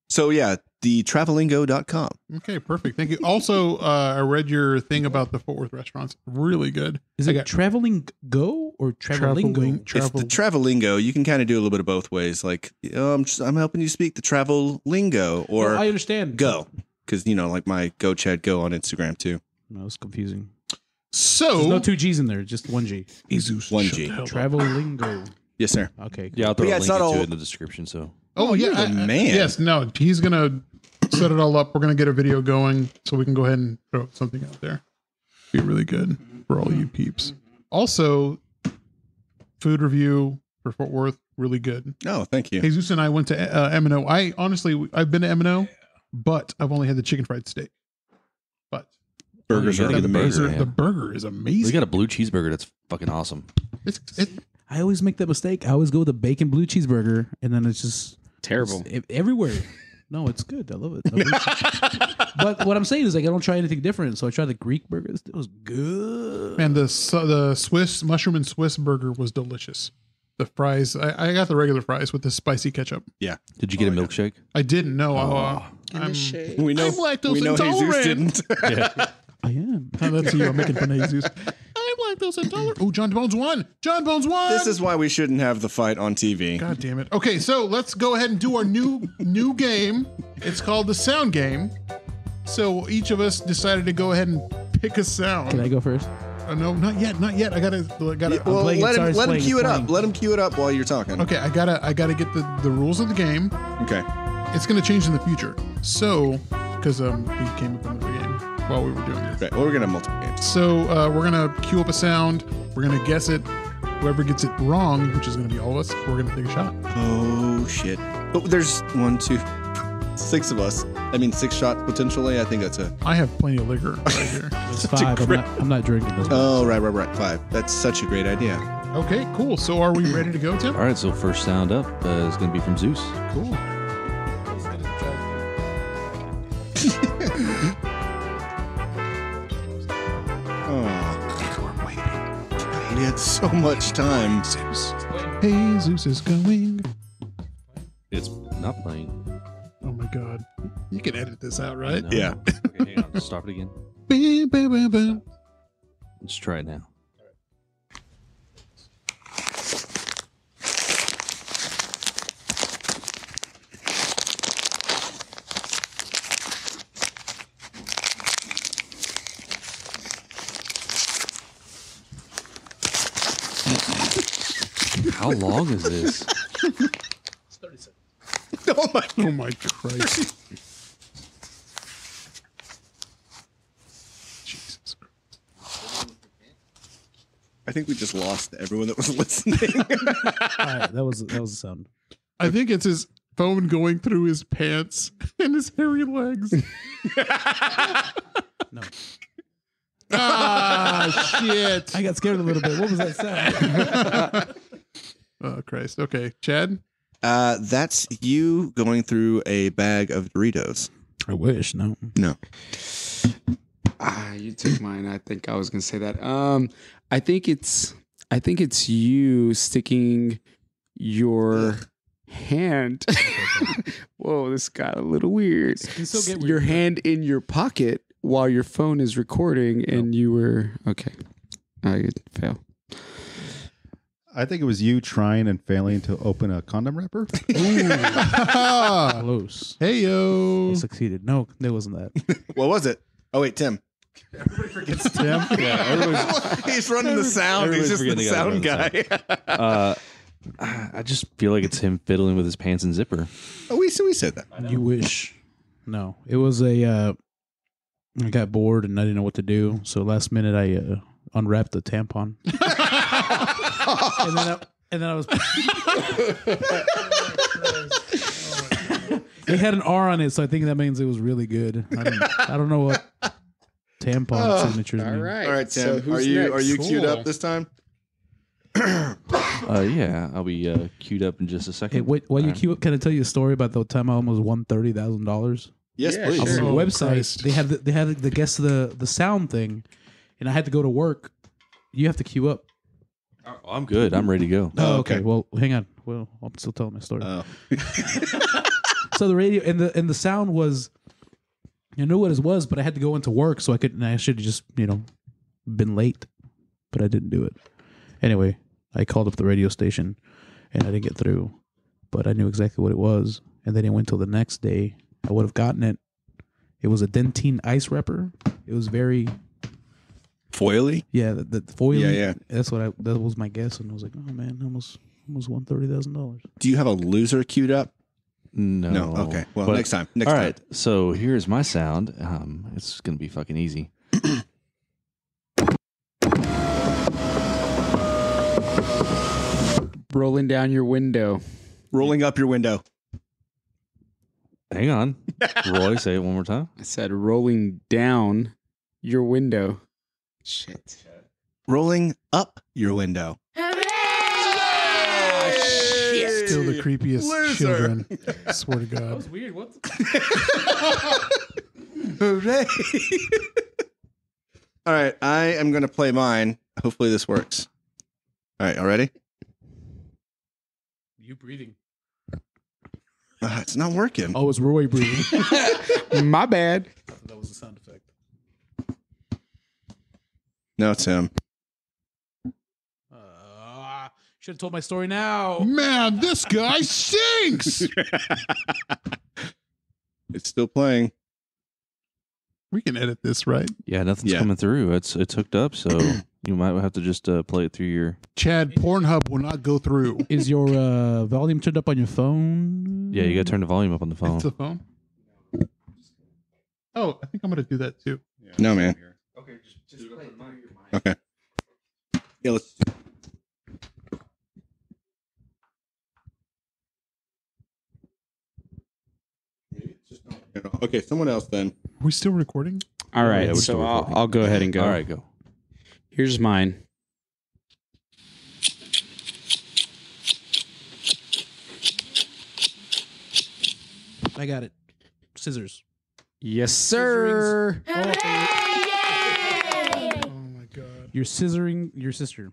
So yeah, the travelingo.com. Okay, perfect. Thank you. Also, I read your thing about the Fort Worth restaurants. Really good. Is I it got Traveling Go or Travelingo? It's the Travelingo. You can kind of do a little bit of both ways. Like, I'm helping you speak the travel lingo, or I understand. go, because like my Go Chad Go on Instagram too. No, it's confusing. So There's no two G's in there, just one G. Jesus, One shut G. the hell up. Travelingo. Yes, sir. Okay. Yeah, I'll throw Yeah, a it's link not into all- it in the description. So Oh yeah, you're the man. Yes, no, he's gonna set it all up. We're gonna get a video going, so we can go ahead and throw something out there. Be really good for all you peeps. Also, food review for Fort Worth, really good. Oh, thank you. Jesus and I went to M&O. I've been to M&O, but I've only had the chicken fried steak. But Burgers you are gotta get the amazing. burger, man. the burger is we amazing. got a blue cheeseburger that's fucking awesome. I always make that mistake. I always go with the bacon blue cheeseburger, and then it's just Terrible. it's everywhere. No, it's good. I love it. But what I'm saying is, like, I don't try anything different. So I tried the Greek burger. It was good. Man, the Swiss mushroom and Swiss burger was delicious. The fries, I got the regular fries with the spicy ketchup. Did you get a milkshake? I didn't know. I'm We know. I'm lactose we know intolerant. Jesus didn't. I am. That's you. I'm making fun of Jesus. I'm lactose intolerant. Oh, John Bones won. John Bones won. This is why we shouldn't have the fight on TV. God damn it. Okay, so let's go ahead and do our new game. It's called the sound game. So each of us decided to go ahead and pick a sound. Can I go first? No, not yet. I gotta. Well, playing it. let Sorry, him it's playing, cue it's it up. playing. Let him cue it up while you're talking. Okay, I gotta get the rules of the game. Okay. It's gonna change in the future. So, because we came up with the game while we were doing this. Okay. Well, we're gonna have multiple games. So we're gonna cue up a sound. We're gonna guess it. Whoever gets it wrong, which is gonna be all of us, we're gonna take a shot. Oh shit! But there's 1, 2, 6 of us. I mean, 6 shots potentially. I think that's a. I have plenty of liquor right here. It's 5. I'm not drinking this. Oh, right. 5. That's such a great idea. Okay, cool. So are we ready to go, Tim? All right, so first sound up is going to be from Zeus. Cool. Oh, we're waiting. We had so much time. Hey, Zeus is going. It's not playing. Oh my god. You can edit this out, right? No. Yeah. Okay, hang on. Stop it again. Bam, bam, bam, bam. Let's try it now. How long is this? It's 30 seconds. Oh my Christ. Jesus Christ. I think we just lost everyone that was listening. All right, that was the sound. I think it's his phone going through his pants and his hairy legs. No. Ah, shit. I got scared a little bit. What was that sound? Oh, Christ. Okay. Chad? That's you going through a bag of Doritos. I wish. No. No. You took mine. I think I was gonna say that. I think it's you sticking your hand. Whoa, this got a little weird. can still get weird. Your hand in your pocket while your phone is recording, and you were okay. I fail. I think it was you trying and failing to open a condom wrapper. Close. Hey, yo. I succeeded. No, it wasn't that. What was it? Oh wait, Tim. It's Tim. Yeah, everybody's, He's running the sound. He's just the everybody's sound forgetting guy. I just feel like it's him fiddling with his pants and zipper. Oh, we said that. You wish. No, it was a. I got bored and I didn't know what to do, so last minute I unwrapped the tampon. and then I was. It had an R on it, so I think that means it was really good. I don't know what tampon signatures mean. All right, Tim. So who's are you next? queued Cool. up this time? Yeah, I'll be queued up in just a second. Hey, wait, while you All right. queue up, can I tell you a story about the time I almost won $30,000? Yes, Yeah, please. On the Sure. Oh, website, Christ. they had the guess the sound thing, and I had to go to work. You have to queue up. Oh, I'm good. I'm ready to go. Oh, okay. okay. Well, hang on. Well, I'm still telling my story. Oh. So the radio and the sound was, I knew what it was, but I had to go into work, so I couldn't. I should have just been late, but I didn't do it. Anyway, I called up the radio station, and I didn't get through, but I knew exactly what it was, and they didn't wait until the next day. I would have gotten it. It was a Dentine ice wrapper. It was very Foily? the foil. Yeah. That was my guess, and I was like, oh man, almost won $30,000. Do you have a loser queued up? No. No. Okay. Well, But- next time. All right. So here's my sound. It's gonna be fucking easy. Rolling down your window. Rolling up your window. Hang on, Roy. Say it one more time. I said rolling down your window. Shit. Rolling up your window. Still the creepiest Loser. children. I swear to God. Weird. What? Hooray. All right. I am going to play mine. Hopefully this works. All right. All ready? You breathing? It's not working. Oh, it's Roy breathing. My bad. That was the sound effect. No, it's him. Should have told my story now. Man, this guy stinks. It's still playing. We can edit this, right? Yeah, nothing's Yeah. coming through. It's hooked up. So You might have to just play it through your. Chad, Pornhub will not go through. Is your volume turned up on your phone? Yeah, you got to turn the volume up on the phone. It's the phone. Oh, I think I'm going to do that too. No, man. Okay, just play it. Okay. Yeah, let's. Okay, someone else then. Are we still recording? All right, yeah, we're so still I'll, recording. I'll go ahead and go. All right, go. Here's mine. I got it. Scissors. Yes, sir. Oh my god. You're scissoring your sister.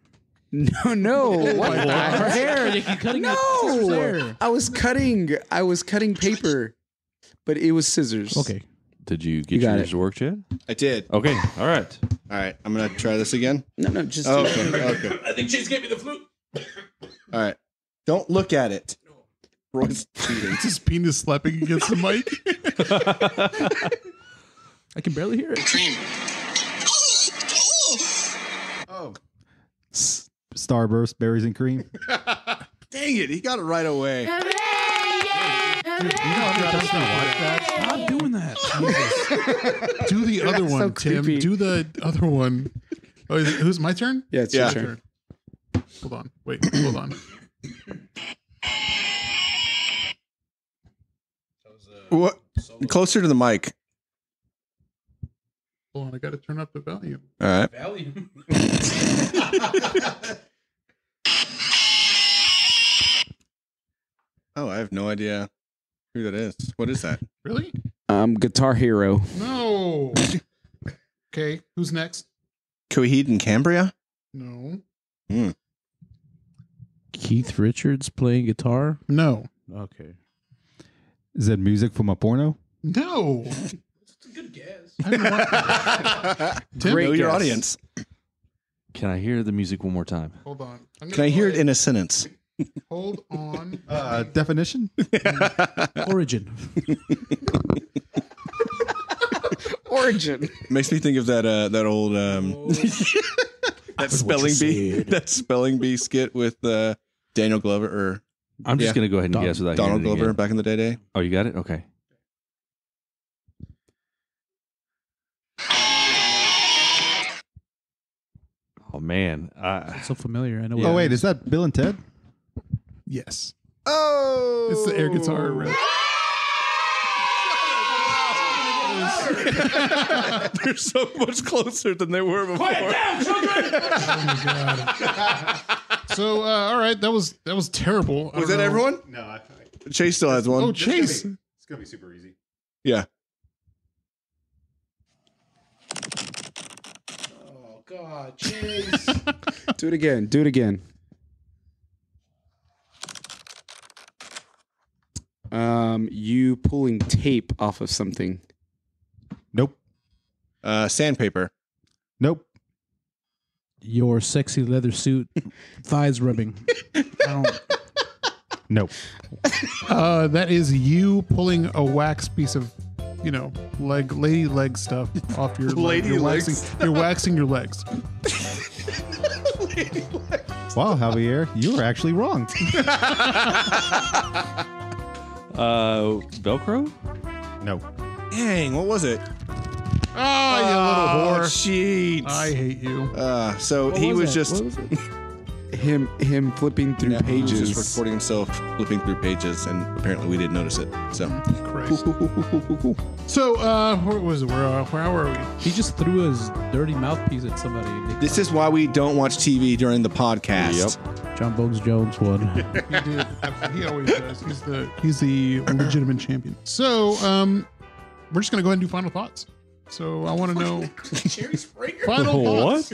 No. What? Her hair. You're cutting her sister's No. hair. I was cutting paper, but it was scissors. Okay. Did you You get got yours it. to work, Chad? I did. Okay. All right. All right, I'm gonna try this again. No, just. Oh, okay. I think Chase gave me the flute. All right. Don't look at it. Roy's cheating. It's his penis slapping against the mic. I can barely hear it. Oh, Starburst, berries and cream. dang it! He got it right away. Stop doing that. Do the other That's one, so Tim. creepy. Do the other one. Oh, who's my turn? Yeah, it's Yeah. your turn. Hold on. Wait. Hold on. What? Closer to the mic. Hold on. I got to turn up the volume. All right. Valium. Oh, I have no idea who that is. What is that? Really? Guitar Hero. No. Okay. Who's next? Coheed and Cambria? No. Keith Richards playing guitar. No. Okay. Is that music from a porno? No. It's a good guess. Tim? Know your guess. audience. Can I hear the music one more time? Hold on. I'm Can I hear it in a sentence? Hold on. Definition? Origin. Origin. Makes me think of that old that spelling bee skit with Daniel Glover or I'm just Yeah. going to go ahead and guess without Donald hearing it Glover again. back in the day. Oh, you got it? Okay. Oh, man. So familiar. I know. Oh, wait, is that Bill and Ted? Yes. Oh, It's the air guitar riff. They're so much closer than they were before. So, all right, that was terrible. I Was don't that know. everyone? No, Chase still has one. Oh, Chase. it's going to be super easy. Yeah. Oh God, Chase. Do it again. Do it again. You pulling tape off of something. Nope. Sandpaper. Nope. Your sexy leather suit, thighs rubbing. I don't. Nope. That is you pulling a wax piece of, lady leg stuff off your Lady you're legs. You're waxing your legs. Wow, Javier, you were actually wrong. Velcro? No. Dang, what was it? Oh, you little whore. Cheat. I hate you. So What he was that? just What was it? Him flipping through he was pages. just recording himself flipping through pages, and apparently we didn't notice it. So Christ. So, where was it? Where were we? He just threw his dirty mouthpiece at somebody. this is why we don't watch TV during the podcast. John Bones Jones won. He did. He always does. He's the legitimate champion. So, we're just gonna go ahead and do final thoughts. So I want to know final thoughts.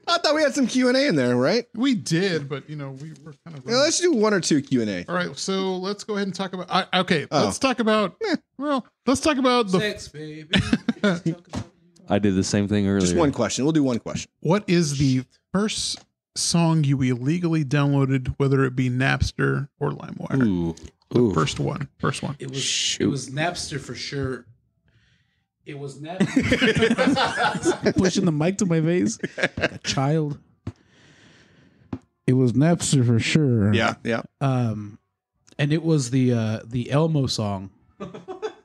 I thought we had some Q&A in there, right? We did, but we were kind of. Yeah, let's do one or two Q&A. All right, so let's go ahead and talk about. Okay, Oh. let's talk about. Let's talk about the. Sex, baby. I did the same thing earlier. Just one question. We'll do one question. What is the first song you illegally downloaded, whether it be Napster or LimeWire? Ooh. Ooh. First one. It was Napster for sure. It was pushing the mic to my face like a child. It was Napster for sure. Yeah, yeah. And it was the Elmo song.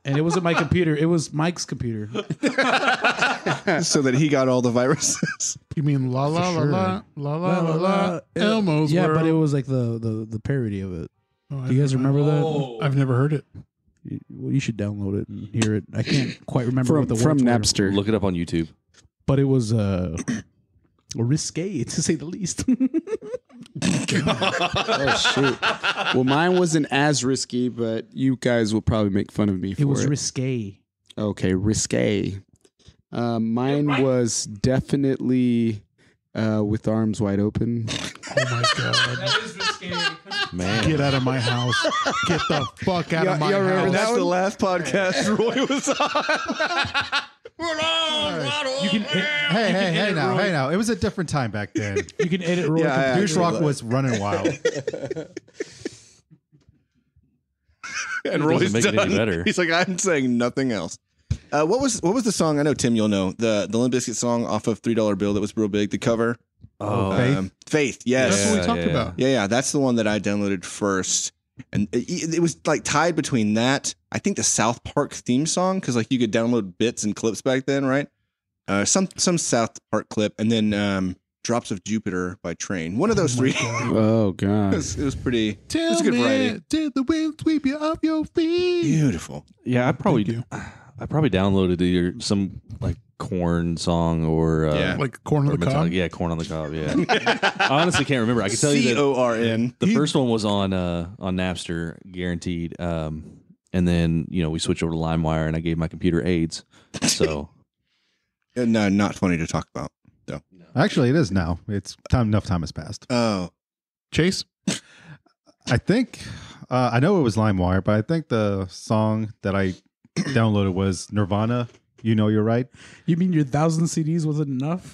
And it wasn't my computer. It was Mike's computer. So that he got all the viruses. You mean la la la la la la la la Elmo's Yeah, World? but it was like the parody of it. Oh, Do you guys remember that? I've never heard it. You should download it and hear it. I can't quite remember what the from words were, Napster. Look it up on YouTube. but it was risque to say the least. Oh shoot! Well, mine wasn't as risky, but you guys will probably make fun of me for it. It was risque. Okay, risque. Mine was definitely with arms wide open. Oh my god! is risque. Man. Get out of my house! Get the fuck out of my Y'all remember house! that's the last podcast Roy was on. You can Hey now. It was a different time back then. you can edit Roy. Yeah, Douche Rock was running wild. And It Roy's doesn't make it done. any better. He's like, I'm saying nothing else. What was the song? I know Tim, you'll know the Limp Bizkit song off of $3 Bill that was real big. The cover, Oh, Faith? Faith. Yes, That's what we Yeah, talked yeah. about. yeah. That's the one that I downloaded first, and it was like tied between that. I think the South Park theme song because like you could download bits and clips back then, right? Some South Park clip, and then Drops of Jupiter by Train. One of those three. Oh god! It was pretty. It Tell was a good me, variety. did the wind sweep you off your feet? Beautiful. Yeah, I Thank you. probably downloaded either some like Corn song or Yeah. Like corn or on the cob. Yeah, Corn on the Cob. Yeah, I honestly can't remember. I can tell you that CORN. the first one was on Napster, guaranteed. And then we switched over to LimeWire, and I gave my computer AIDS. So No, not funny to talk about. So. Actually, it is now. It's time. Enough time has passed. Oh, Chase. I think I know it was LimeWire, but I think the song that I downloaded was Nirvana. You know, you're right. You mean your 1,000 CDs wasn't enough?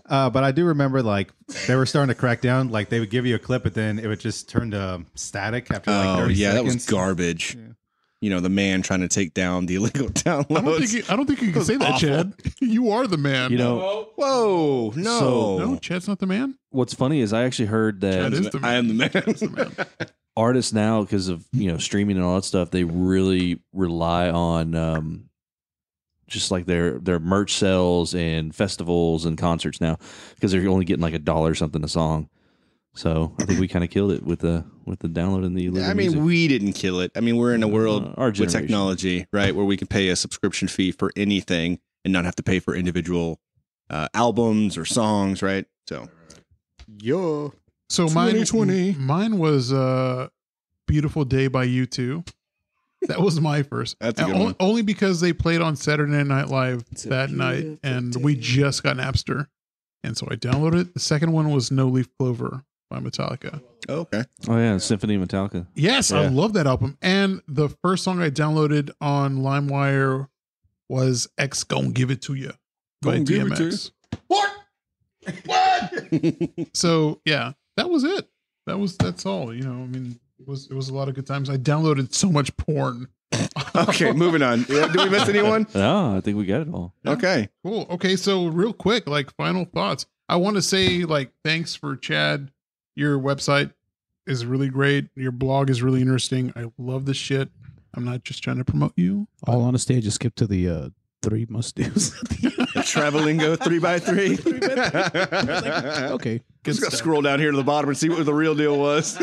But I do remember like they were starting to crack down. Like they would give you a clip, but then it would just turn to static after like 30 yeah, seconds. that was garbage. You know, the man trying to take down the illegal downloads. I don't think you can say that, awful. Chad. You are the man. Whoa, no. So- No, Chad's not the man. what's funny is I actually heard Chad that is the man. I am the man. Chad's the man. artists now, because of streaming and all that stuff, they really rely on just like their merch sales and festivals and concerts now, because they're only getting like $1 something a song. So I think we kind of killed it with the download and the illegal I mean, music. we didn't kill it. I mean, we're in a world Our with generation. technology, right, where we can pay a subscription fee for anything and not have to pay for individual albums or songs, right? So, Yo, So 2020. mine was "Beautiful Day" by U2. That was my first. That's a And good one. Only because they played on Saturday Night Live that night, and we just got Napster, and so I downloaded it. The second one was "No Leaf Clover" by Metallica. okay. Oh yeah, Symphony of Metallica. Yes, I Yeah. love that album. And the first song I downloaded on LimeWire was "X Gon' Give It To You" by Gon' Give It To DMX. What? So yeah, that was it. That's all. I mean, it was a lot of good times. I downloaded so much porn. Okay, moving on. Yeah, did we miss anyone? No, I think we got it all. Okay. Cool. Okay, so real quick, like final thoughts. I want to say like thanks for Chad. Your website is really great. Your blog is really interesting. I love this shit. I'm not just trying to promote you. All on a stage, just skip to the three must-dos. The Travelingo 3x3. Okay. Just got to scroll down here to the bottom and see what the real deal was.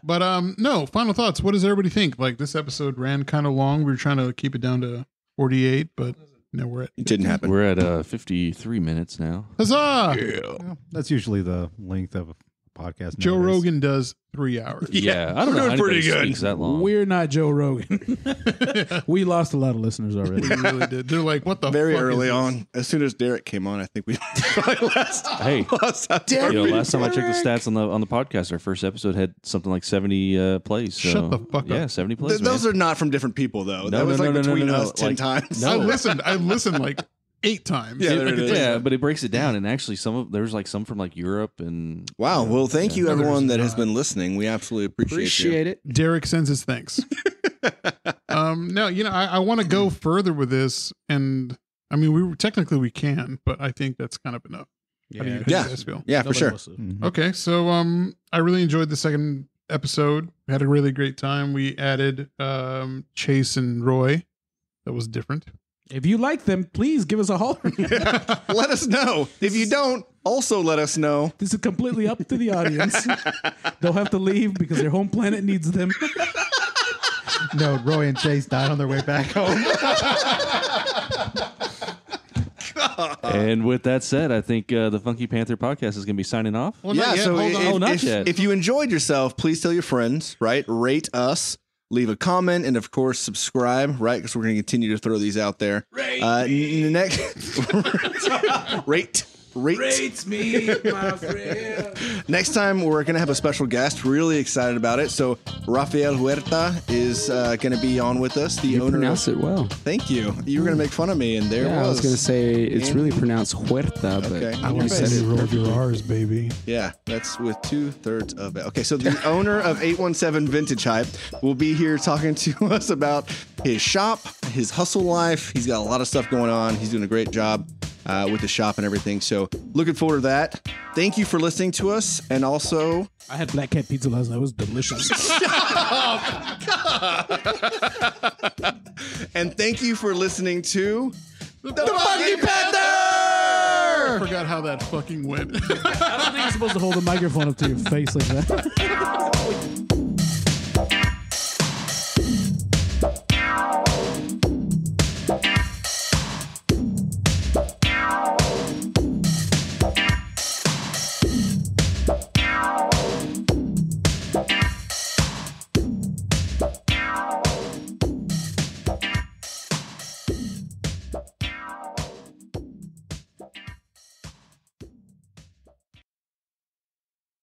But no, final thoughts. What does everybody think? Like this episode ran kind of long. We were trying to keep it down to 48, but no, we're at It didn't happen. We're at 53 minutes now. huzzah. Yeah, that's usually the length of a podcast. Joe nowadays. Rogan does 3 hours. Yeah, I don't we're know. doing How pretty anybody good. speaks that long. We're not Joe Rogan. We lost a lot of listeners already. We really did. They're like, what the Very fuck early is this? on. As soon as Derek came on, I think we probably lost Hey, last last time I checked the stats on the podcast, our first episode had something like 70 plays. So, Shut the fuck up. Yeah, 70 plays. Those are not from different people, though. No, that was no, like no, no, between no, no. us 10 Like, times. no. I listened like 8 times. Yeah, there it is. Yeah, but it breaks it down, and actually, there's like some from like Europe and. Wow. Well, thank you No, everyone there's that has not. been listening. We absolutely appreciate you. Appreciate it. Derek sends his thanks. No, I want to go further with this, and I mean, technically we can, but I think that's kind of enough. How do you Yeah. guys feel? Yeah, for sure. Okay, so I really enjoyed the second episode. We had a really great time. We added Chase and Roy. That was different. If you like them, please give us a holler. Let us know. If you don't, also let us know. This is completely up to the audience. They'll have to leave because their home planet needs them. No, Roy and Chase died on their way back home. And with that said, I think the Funky Panther podcast is going to be signing off. Well, Yeah, not yet. so Hold on. Oh, not yet. if you enjoyed yourself, please tell your friends, right? Rate us, leave a comment, and of course, subscribe, right? Because we're going to continue to throw these out there. Next, rate. Rates me, my friend. Next time, we're going to have a special guest. Really excited about it. So, Rafael Huerta is going to be on with us. The You owner. pronounce it well. Thank you. You were going to make fun of me, and there Yeah, it was. I was going to say it's And- really pronounced Huerta, but Okay. I you like said that it you rolled perfectly. your R's, baby. Yeah, that's with 2/3 of it. Okay, so the owner of 817 Vintage Hype will be here talking to us about his shop, his hustle life. He's got a lot of stuff going on. He's doing a great job with the shop and everything. So looking forward to that. Thank you for listening to us. And also, I had Black Cat pizza last night. It was delicious. and thank you for listening to The Funky Panther! I forgot how that fucking went. I don't think you're supposed to hold the microphone up to your face like that.